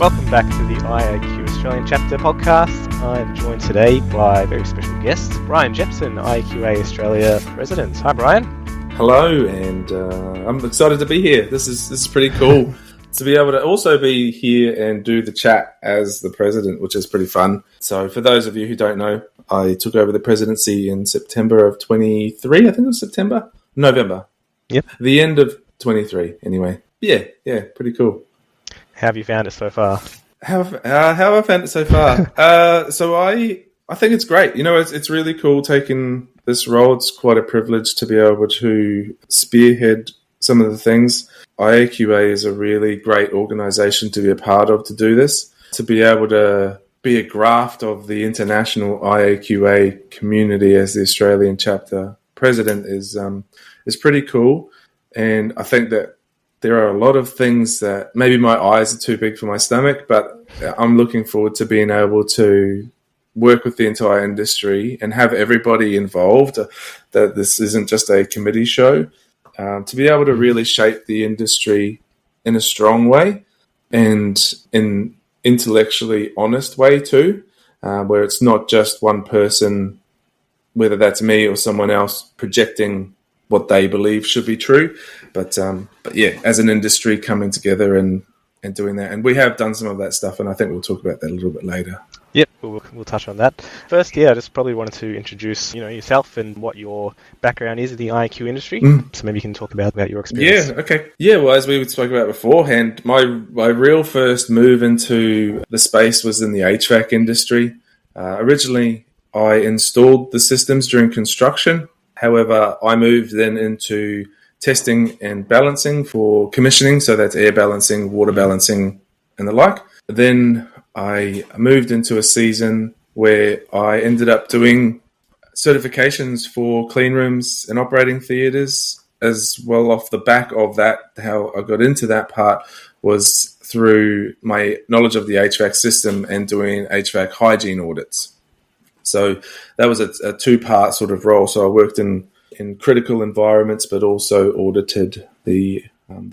Welcome back to the IAQ Australian Chapter podcast. I'm joined today by a very special guest, Bryan Jepsen, IAQA Australia President. Hi, Bryan. Hello, and I'm excited to be here. This is pretty cool to be able to also be here and do the chat as the president, which is pretty fun. So for those of you who don't know, I took over the presidency in September of 23. I think it was November. Yep. The end of 23, anyway. Yeah, pretty cool. How have you found it so far? How have I found it so far? So I think it's great. You know, it's really cool taking this role. It's quite a privilege to be able to spearhead some of the things. IAQA is a really great organisation to be a part of to do this. To be able to be a graft of the international IAQA community as the Australian chapter president is pretty cool. And I think that there are a lot of things that maybe my eyes are too big for my stomach, but I'm looking forward to being able to work with the entire industry and have everybody involved, that this isn't just a committee show, to be able to really shape the industry in a strong way and in intellectually honest way too, where it's not just one person, whether that's me or someone else, projecting what they believe should be true. But yeah, as an industry coming together and doing that. And we have done some of that stuff, and I think we'll talk about that a little bit later. Yep, we'll touch on that. First, I just probably wanted to introduce yourself and what your background is in the IQ industry. So maybe you can talk about your experience. Yeah, okay. Yeah, well, as we spoke about beforehand, my real first move into the space was in the HVAC industry. Originally, I installed the systems during construction. However, I moved then into testing and balancing for commissioning, so that's air balancing, water balancing, and the like. Then I moved into a season where I ended up doing certifications for clean rooms and operating theatres as well. Off the back of that, how I got into that part was through my knowledge of the HVAC system and doing HVAC hygiene audits. So that was a two-part sort of role. So I worked in critical environments, but also audited the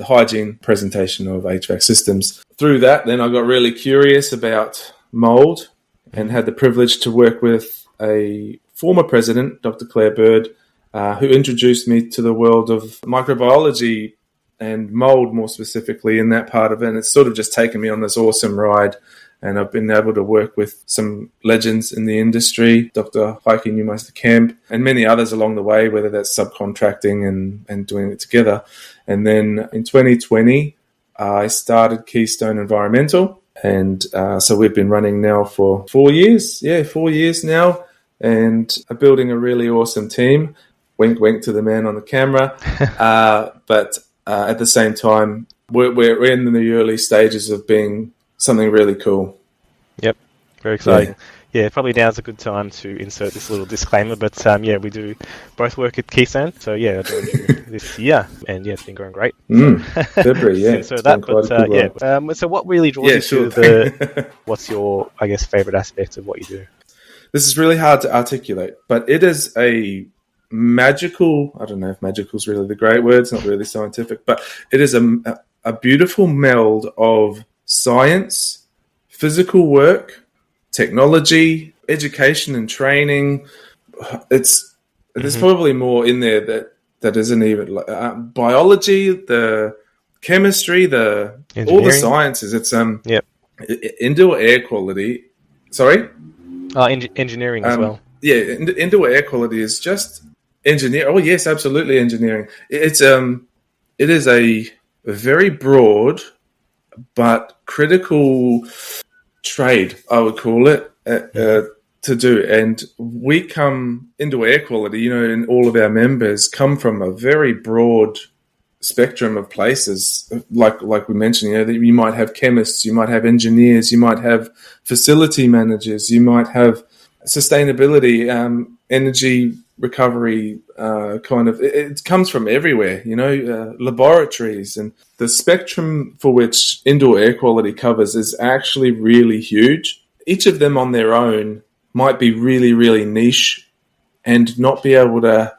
hygiene presentation of HVAC systems. Through that, then I got really curious about mould and had the privilege to work with a former president, Dr. Claire Bird, who introduced me to the world of microbiology and mould more specifically in that part of it. And it's sort of just taken me on this awesome ride. And I've been able to work with some legends in the industry, Dr. Heike Neumeister Camp, and many others along the way, whether that's subcontracting and doing it together. And then in 2020, I started Keystone Environmental. And so we've been running now for 4 years. Yeah, 4 years now. And are building a really awesome team. Wink, wink to the man on the camera. But at the same time, we're in the early stages of being something really cool. Yep, very exciting. Yeah, probably now's a good time to insert this little disclaimer, but we do both work at Keystone, so I joined you this year, and it's been going great. February, yeah. So that, but so what really draws you to what's your, I guess, favourite aspect of what you do? This is really hard to articulate, but it is a magical, I don't know if magical is really the great word, it's not really scientific, but it is a beautiful meld of science, physical work, technology, education and training. There's probably more in there that isn't even biology, the chemistry, all the sciences. It's indoor air quality. Sorry, engineering as well. Yeah, indoor air quality is just engineering. Oh yes, absolutely engineering. It is a very broad but critical trade, I would call it, to do. And we come into air quality, and all of our members come from a very broad spectrum of places. Like we mentioned, that you might have chemists, you might have engineers, you might have facility managers, you might have sustainability, energy recovery, it comes from everywhere, laboratories, and the spectrum for which indoor air quality covers is actually really huge. Each of them on their own might be really, really niche and not be able to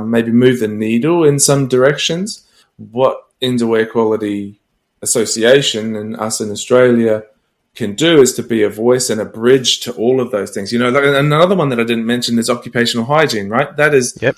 maybe move the needle in some directions. What Indoor Air Quality Association and us in Australia can do is to be a voice and a bridge to all of those things. Like another one that I didn't mention is occupational hygiene, right? That is, Yep.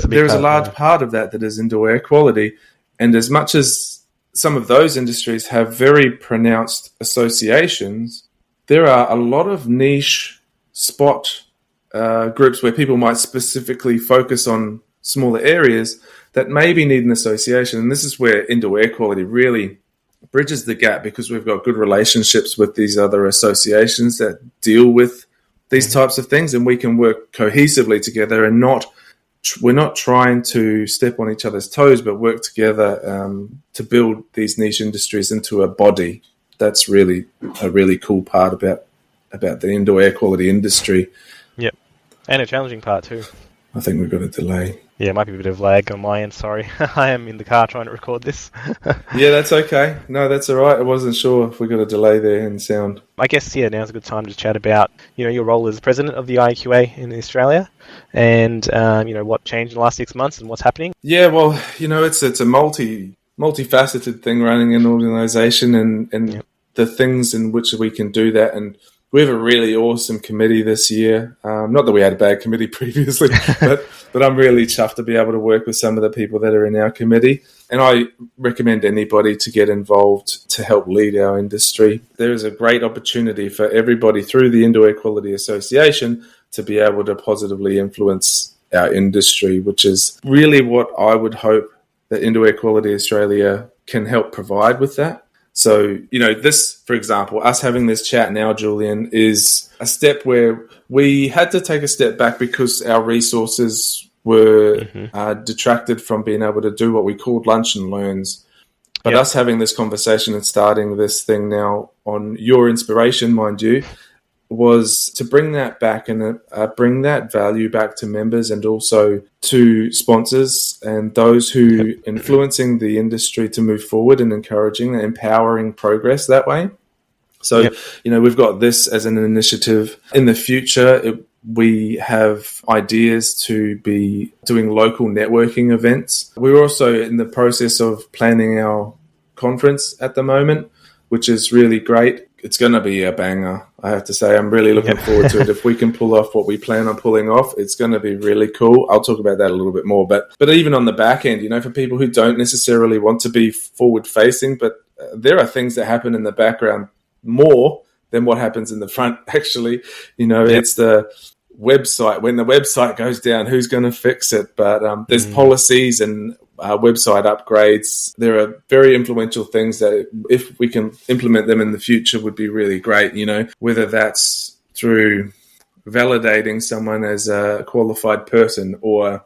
There is a large part of that is indoor air quality. And as much as some of those industries have very pronounced associations, there are a lot of niche spot groups where people might specifically focus on smaller areas that maybe need an association. And this is where indoor air quality really bridges the gap, because we've got good relationships with these other associations that deal with these types of things, and we can work cohesively together, and we're not trying to step on each other's toes, but work together to build these niche industries into a body. That's really a really cool part about the indoor air quality industry. Yep. And a challenging part too. I think we've got a delay. Yeah, it might be a bit of lag on my end, sorry. I am in the car trying to record this. Yeah, that's okay. No, that's all right. I wasn't sure if we got a delay there in sound. I guess, now's a good time to chat about, your role as president of the IAQA in Australia, and, what changed in the last 6 months and what's happening. Yeah, well, it's a multifaceted thing running an organisation, and the things in which we can do that. And we have a really awesome committee this year. Not that we had a bad committee previously, but I'm really chuffed to be able to work with some of the people that are in our committee. And I recommend anybody to get involved to help lead our industry. There is a great opportunity for everybody through the Indoor Air Quality Association to be able to positively influence our industry, which is really what I would hope that Indoor Air Quality Australia can help provide with that. So, this, for example, us having this chat now, Julian, is a step where we had to take a step back because our resources were detracted from being able to do what we called lunch and learns. But us having this conversation and starting this thing now on your inspiration, mind you, was to bring that back and bring that value back to members and also to sponsors and those who influencing the industry to move forward and encouraging and empowering progress that way. So, we've got this as an initiative. In the future, we have ideas to be doing local networking events. We're also in the process of planning our conference at the moment, which is really great. It's going to be a banger, I have to say. I'm really looking forward to it. If we can pull off what we plan on pulling off, it's going to be really cool. I'll talk about that a little bit more. But even on the back end, for people who don't necessarily want to be forward-facing, but there are things that happen in the background more than what happens in the front, actually. It's the website. When the website goes down, who's going to fix it? But there's policies and website upgrades. There are very influential things that if we can implement them in the future would be really great, whether that's through validating someone as a qualified person, or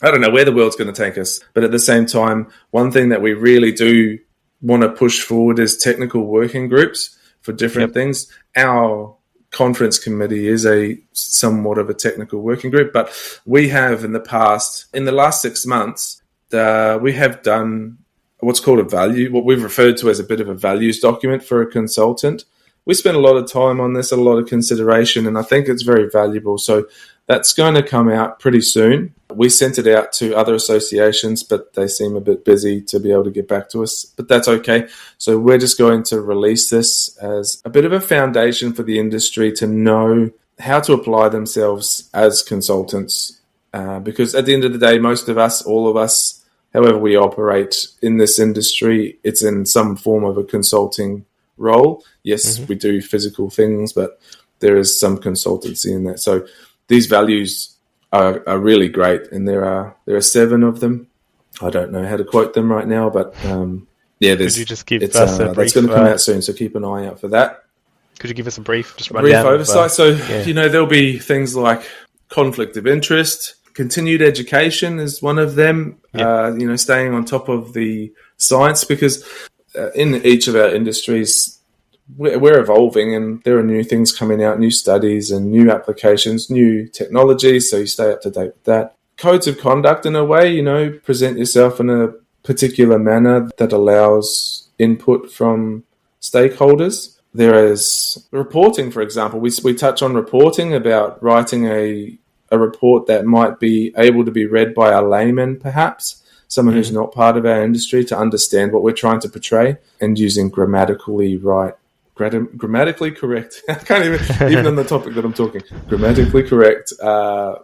I don't know where the world's going to take us. But at the same time, one thing that we really do want to push forward is technical working groups for different things. Our conference committee is somewhat of a technical working group, but we have in the last 6 months, we have done what's called what we've referred to as a bit of a values document for a consultant. We spent a lot of time on this, a lot of consideration, and I think it's very valuable. So that's going to come out pretty soon. We sent it out to other associations, but they seem a bit busy to be able to get back to us, but that's okay. So we're just going to release this as a bit of a foundation for the industry to know how to apply themselves as consultants. Because at the end of the day, most of us, all of us, however we operate in this industry, it's in some form of a consulting role. Yes, we do physical things, but there is some consultancy in that. So these values are really great, and there are 7 of them. I don't know how to quote them right now, but Could you just give us a brief? That's going to come out soon, so keep an eye out for that. Could you give us a brief oversight? There'll be things like conflict of interest. Continued education is one of them, staying on top of the science, because in each of our industries, we're evolving and there are new things coming out, new studies and new applications, new technologies, so you stay up to date with that. Codes of conduct in a way, present yourself in a particular manner that allows input from stakeholders. There is reporting, for example. We touch on reporting, about writing a report that might be able to be read by a layman, perhaps, someone who's not part of our industry, to understand what we're trying to portray, and using grammatically right grammatically correct. I can't even on the topic that I'm talking, grammatically correct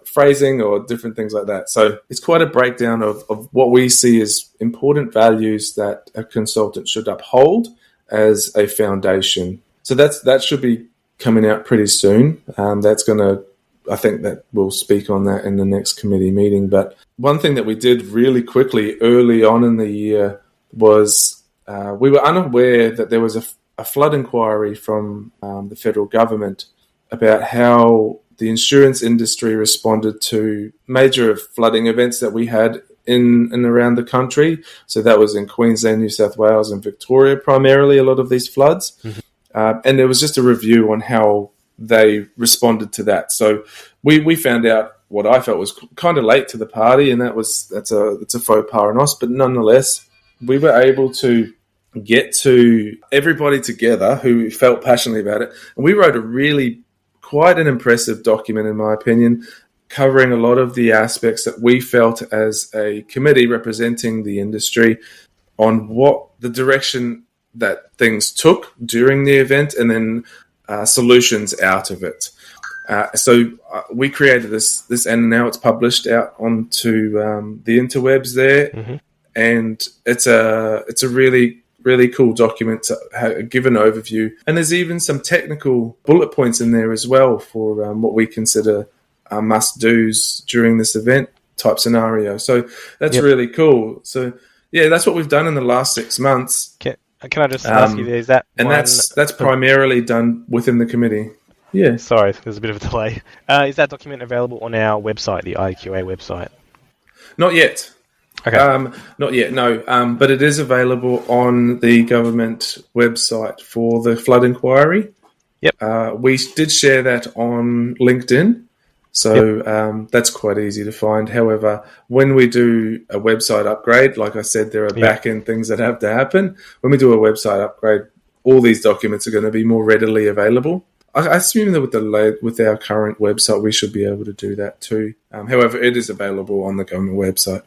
phrasing or different things like that. So it's quite a breakdown of what we see as important values that a consultant should uphold as a foundation. So that should be coming out pretty soon. I think that we'll speak on that in the next committee meeting. But one thing that we did really quickly early on in the year was we were unaware that there was a flood inquiry from the federal government about how the insurance industry responded to major flooding events that we had in and around the country. So that was in Queensland, New South Wales and Victoria primarily, a lot of these floods. Mm-hmm. And there was just a review on how they responded to that. So we found out what I felt was kind of late to the party, and that's a faux pas on us. But nonetheless, we were able to get to everybody together who felt passionately about it. And we wrote quite an impressive document, in my opinion, covering a lot of the aspects that we felt as a committee representing the industry on what the direction that things took during the event and then solutions out of it. So we created this, and now it's published out onto the interwebs there. Mm-hmm. And it's a really cool document to give an overview. And there's even some technical bullet points in there as well for what we consider must-dos during this event type scenario. So that's really cool. So, yeah, that's what we've done in the last 6 months. Can I just ask you, is that and that's primarily done within the committee. Yeah. Sorry, there's a bit of a delay. Is that document available on our website, the IAQA website? Not yet. Okay. Not yet, no. But it is available on the government website for the flood inquiry. Yep. We did share that on LinkedIn, so that's quite easy to find. However, when we do a website upgrade, like I said, there are back-end things that have to happen. When we do a website upgrade, all these documents are going to be more readily available. I assume that with our current website, we should be able to do that too. However, it is available on the government website.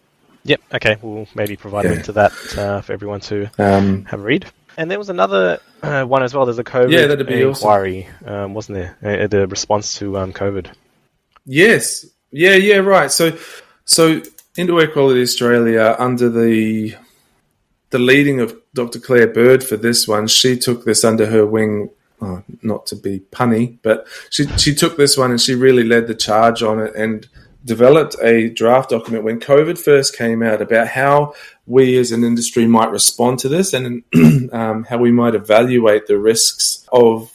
Yep. Okay. We'll maybe provide a link to that for everyone to have a read. And there was another one as well. There's a COVID that'd be inquiry, awesome. Wasn't there? The response to COVID. Yes. Yeah. Right. So Indoor Air Quality Australia, under the leading of Dr. Claire Bird for this one, she took this under her wing. Not to be punny, but she took this one and she really led the charge on it and developed a draft document when COVID first came out about how we as an industry might respond to this and how we might evaluate the risks of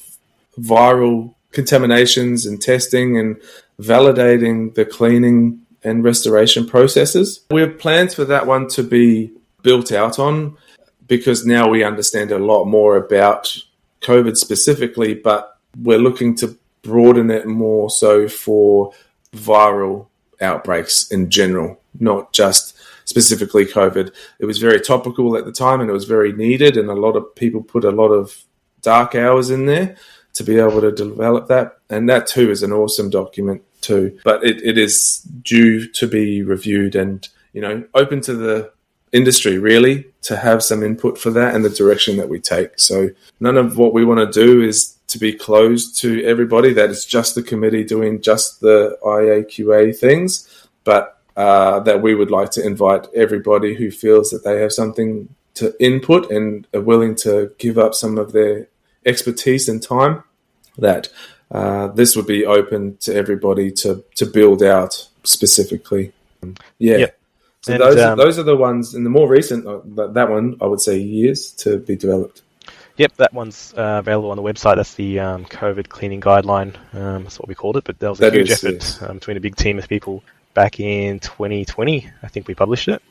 viral contaminations and testing and validating the cleaning and restoration processes. We have plans for that one to be built out on because now we understand a lot more about COVID specifically, but we're looking to broaden it more so for viral outbreaks in general, not just specifically COVID. It was very topical at the time and it was very needed, and a lot of people put a lot of dark hours in there to be able to develop that. And that too is an awesome document too, but it is due to be reviewed and, open to the industry really to have some input for that and the direction that we take. So none of what we want to do is to be closed to everybody. That is just the committee doing just the IAQA things, but that we would like to invite everybody who feels that they have something to input and are willing to give up some of their expertise and time, that this would be open to everybody to build out specifically. Yep. So those are the ones in the more recent, that one, I would say years to be developed. Yep, that one's available on the website. That's the COVID cleaning guideline. That's what we called it. But there was a huge effort between a big team of people back in 2020. I think we published it.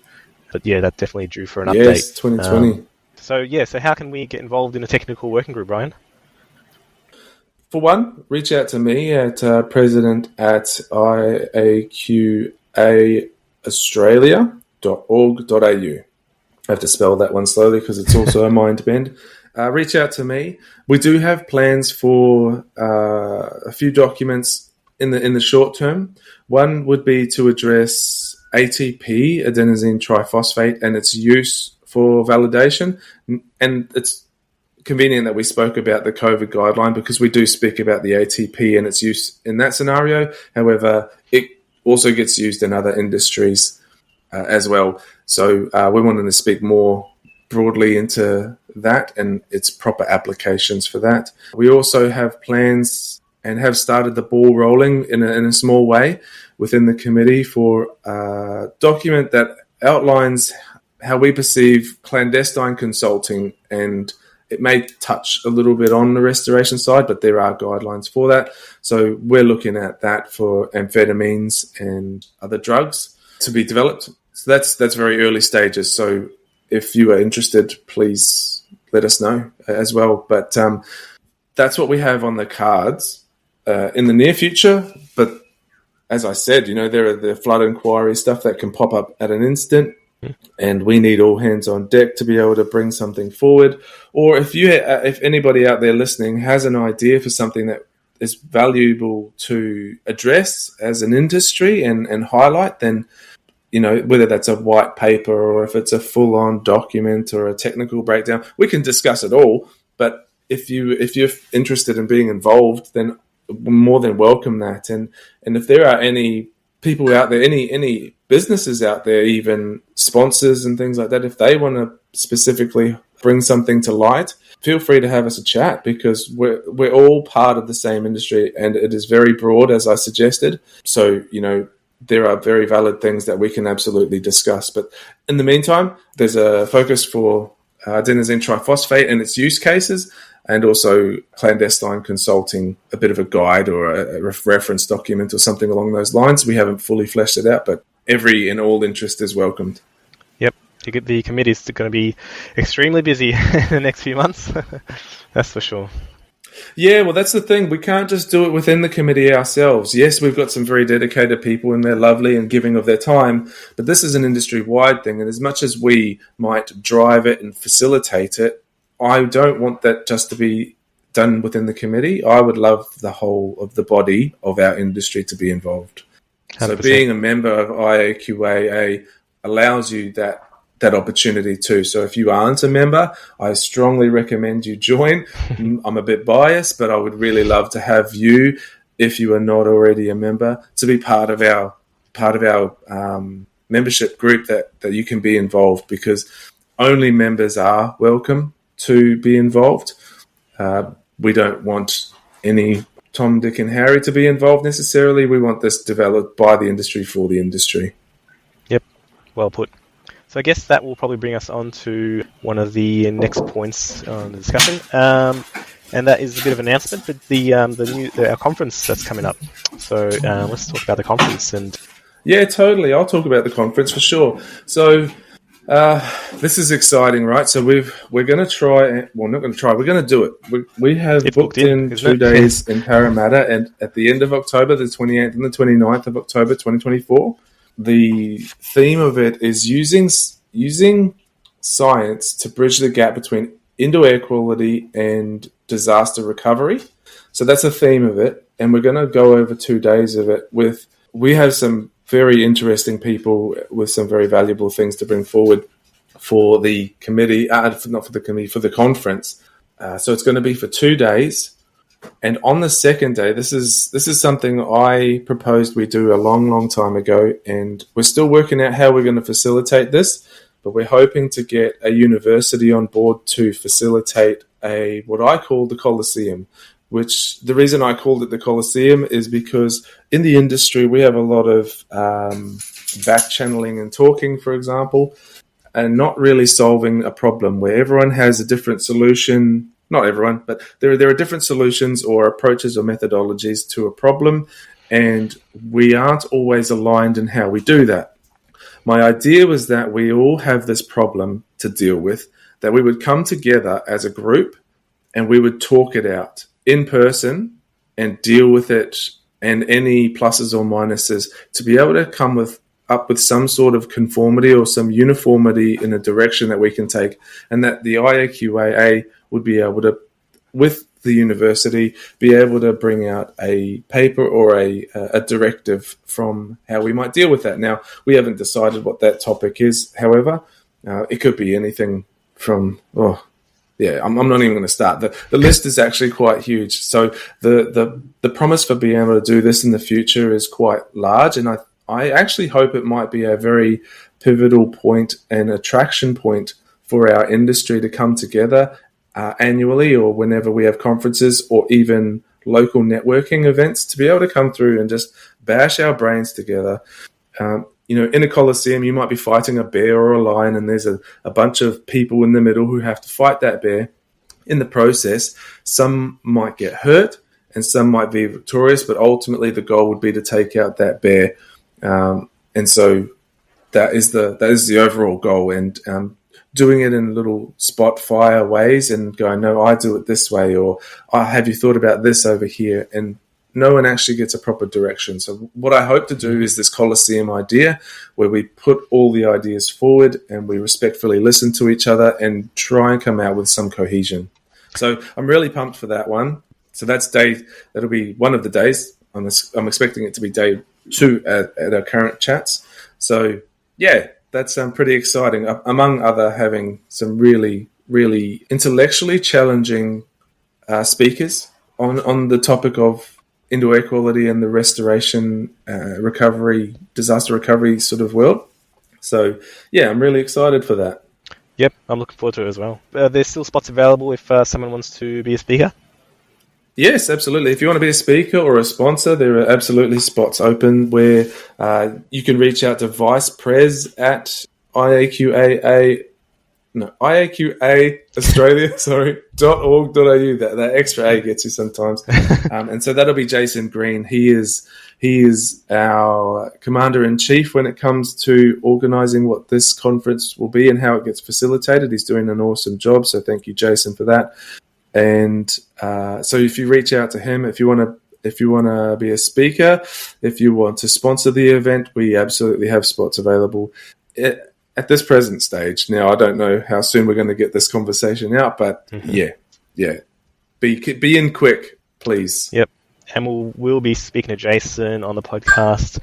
But yeah, that definitely due for an update. Yes, 2020. So how can we get involved in a technical working group, Bryan? For one, reach out to me at president at IAQAAustralia.org.au. I have to spell that one slowly because it's also a mind bend. Reach out to me. We do have plans for a few documents in the short term. One would be to address ATP, adenosine triphosphate, and its use for validation. And it's convenient that we spoke about the COVID guideline, because we do speak about the ATP and its use in that scenario. However, it also gets used in other industries as well. So we wanted to speak more broadly into that and its proper applications for that. We also have plans and have started the ball rolling in a small way within the committee for a document that outlines how we perceive clandestine consulting, and it may touch a little bit on the restoration side, but there are guidelines for that. So we're looking at that for amphetamines and other drugs to be developed. So that's very early stages. So if you are interested, please let us know as well. But that's what we have on the cards in the near future. But as I said, there are the flood inquiry stuff that can pop up at an instant. And we need all hands on deck to be able to bring something forward. Or if anybody out there listening has an idea for something that is valuable to address as an industry and highlight, then, whether that's a white paper or if it's a full-on document or a technical breakdown, we can discuss it all. But if you're interested in being involved, then we're more than welcome that. And if there are any people out there, any businesses out there, even sponsors and things like that, if they want to specifically bring something to light, feel free to have us a chat, because we're all part of the same industry and it is very broad, as I suggested. So, there are very valid things that we can absolutely discuss. But in the meantime, there's a focus for adenosine triphosphate and its use cases, and also clandestine consulting, a bit of a guide or a reference document or something along those lines. We haven't fully fleshed it out, but every and all interest is welcomed. Yep, the committee is going to be extremely busy in the next few months. That's for sure. Yeah, well, that's the thing. We can't just do it within the committee ourselves. Yes, we've got some very dedicated people and they're lovely and giving of their time, but this is an industry-wide thing. And as much as we might drive it and facilitate it, I don't want that just to be done within the committee. I would love the whole of the body of our industry to be involved. 100%. So being a member of IAQAA allows you that opportunity too. So if you aren't a member, I strongly recommend you join. I'm a bit biased, but I would really love to have you, if you are not already a member, to be part of our membership group that you can be involved, because only members are welcome to be involved. We don't want any Tom, Dick and Harry to be involved necessarily. We want this developed by the industry for the industry. Yep, well put. So I guess that will probably bring us on to one of the next points on the discussion, and that is a bit of an announcement, but our conference that's coming up. So let's talk about the conference. Yeah, totally. I'll talk about the conference for sure. So this is exciting, right? So we're going to try. Well, not going to try. We're going to do it. We have booked in 2 days in Parramatta, and at the end of October, the 28th and the 29th of October, 2024. The theme of it is using science to bridge the gap between indoor air quality and disaster recovery. So that's the theme of it, and we're going to go over 2 days of it. We have some very interesting people with some very valuable things to bring forward for the committee, not for the committee, for the conference. So it's going to be for 2 days. And on the second day, this is something I proposed we do a long, long time ago, and we're still working out how we're going to facilitate this, but we're hoping to get a university on board to facilitate what I call the Coliseum, which the reason I called it the Coliseum is because in the industry, we have a lot of back channeling and talking, for example, and not really solving a problem where everyone has a different solution. Not everyone, but there are different solutions or approaches or methodologies to a problem, and we aren't always aligned in how we do that. My idea was that we all have this problem to deal with, that we would come together as a group and we would talk it out in person and deal with it and any pluses or minuses to be able to come up with some sort of conformity or some uniformity in a direction that we can take, and that the IAQAA would be able to, with the university, be able to bring out a paper or a directive from how we might deal with that. Now, we haven't decided what that topic is, however. It could be anything from I'm not even going to start. The list is actually quite huge. So the promise for being able to do this in the future is quite large, and I actually hope it might be a very pivotal point and attraction point for our industry to come together annually, or whenever we have conferences or even local networking events, to be able to come through and just bash our brains together. In a coliseum, you might be fighting a bear or a lion, and there's a bunch of people in the middle who have to fight that bear. In the process, some might get hurt and some might be victorious, but ultimately the goal would be to take out that bear. And so that is the overall goal. And doing it in little spot fire ways and going, no, I do it this way, or have you thought about this over here? And no one actually gets a proper direction. So what I hope to do is this Coliseum idea, where we put all the ideas forward and we respectfully listen to each other and try and come out with some cohesion. So I'm really pumped for that one. So that'll be one of the days. I'm expecting it to be day 2 at our current chats. So yeah, that's pretty exciting. Among other, having some really, really intellectually challenging speakers on the topic of indoor air quality and the restoration, recovery, disaster recovery sort of world. So, yeah, I'm really excited for that. Yep, I'm looking forward to it as well. There's still spots available if someone wants to be a speaker? Yes, absolutely. If you want to be a speaker or a sponsor, there are absolutely spots open where you can reach out to Vice Pres at IAQAA Australia, .org.au. That extra A gets you sometimes. And so that'll be Jason Green. He is our Commander-in-Chief when it comes to organising what this conference will be and how it gets facilitated. He's doing an awesome job, so thank you, Jason, for that. And so if you reach out to him, if you want to be a speaker, if you want to sponsor the event, we absolutely have spots available. At this present stage, now I don't know how soon we're going to get this conversation out, but yeah, be in quick, please. Yep, and we'll be speaking to Jason on the podcast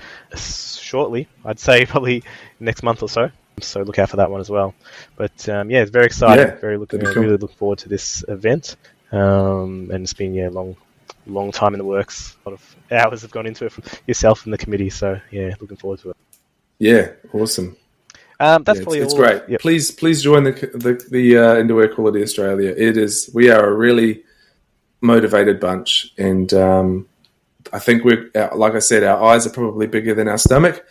shortly. I'd say probably next month or so. So look out for that one as well. But yeah, it's very exciting. Yeah, really looking forward to this event. And it's been long time in the works. A lot of hours have gone into it from yourself and the committee. So yeah, looking forward to it. Yeah, awesome. That's probably it's all. Great. Yep. Please join the Indoor Air Quality Australia. We are a really motivated bunch, and I think like I said, our eyes are probably bigger than our stomach,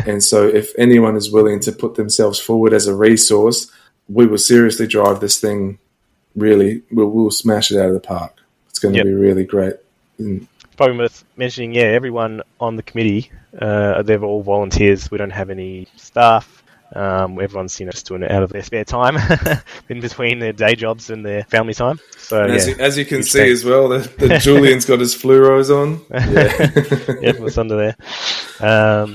and so if anyone is willing to put themselves forward as a resource, we will seriously drive this thing. Really, we'll smash it out of the park. It's going to be really great. Probably worth mentioning, everyone on the committee, they're all volunteers. We don't have any staff. Everyone's just doing it out of their spare time in between their day jobs and their family time. So as you can see as well, the Julian's got his fluoros on. Yeah, what's under there.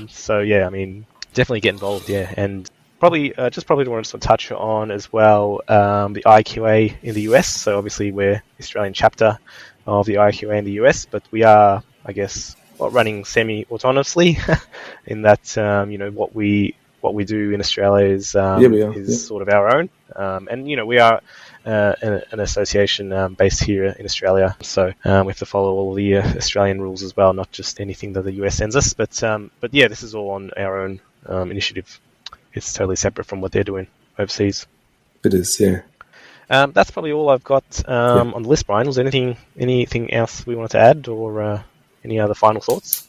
So yeah, I mean, definitely get involved. Yeah, and probably want to touch on as well the IAQA in the US. So obviously we're the Australian chapter of the IAQA in the US, but we are, I guess, running semi-autonomously in that what we do in Australia is sort of our own, and we are an association based here in Australia, so we have to follow all the Australian rules as well, not just anything that the US sends us. But yeah, this is all on our own initiative. It's totally separate from what they're doing overseas. It is, yeah. That's probably all I've got on the list, Brian. Was there anything else we wanted to add, or any other final thoughts?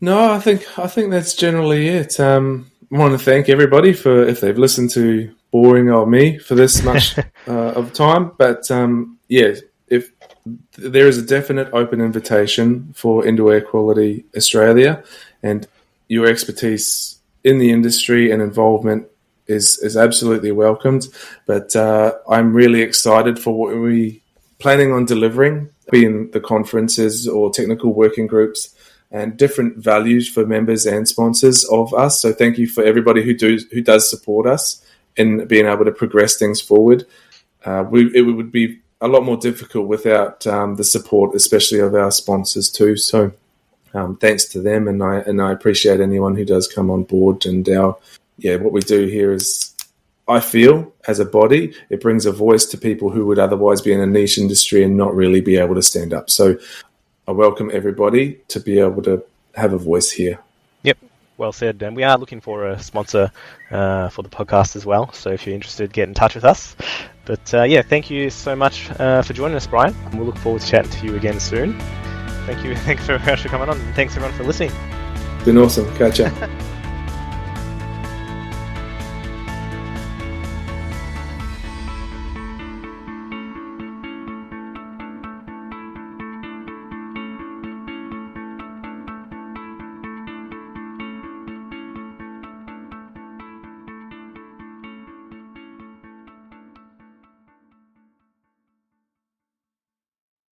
No, I think that's generally it. I want to thank everybody for if they've listened to boring old me for this much of time. But if there is a definite open invitation for Indoor Air Quality Australia, and your expertise in the industry and involvement is absolutely welcomed. But I'm really excited for what we're planning on delivering, be in the conferences or technical working groups, and different values for members and sponsors of us. So thank you for everybody who does support us in being able to progress things forward. It would be a lot more difficult without the support, especially of our sponsors too. So thanks to them, and I appreciate anyone who does come on board. And what we do here is I feel as a body, it brings a voice to people who would otherwise be in a niche industry and not really be able to stand up. So I welcome everybody to be able to have a voice here. Yep, well said. And we are looking for a sponsor for the podcast as well. So if you're interested, get in touch with us. But thank you so much for joining us, Bryan. We'll look forward to chatting to you again soon. Thank you. Thanks very much for coming on. And thanks everyone for listening. Been awesome. Catch ya.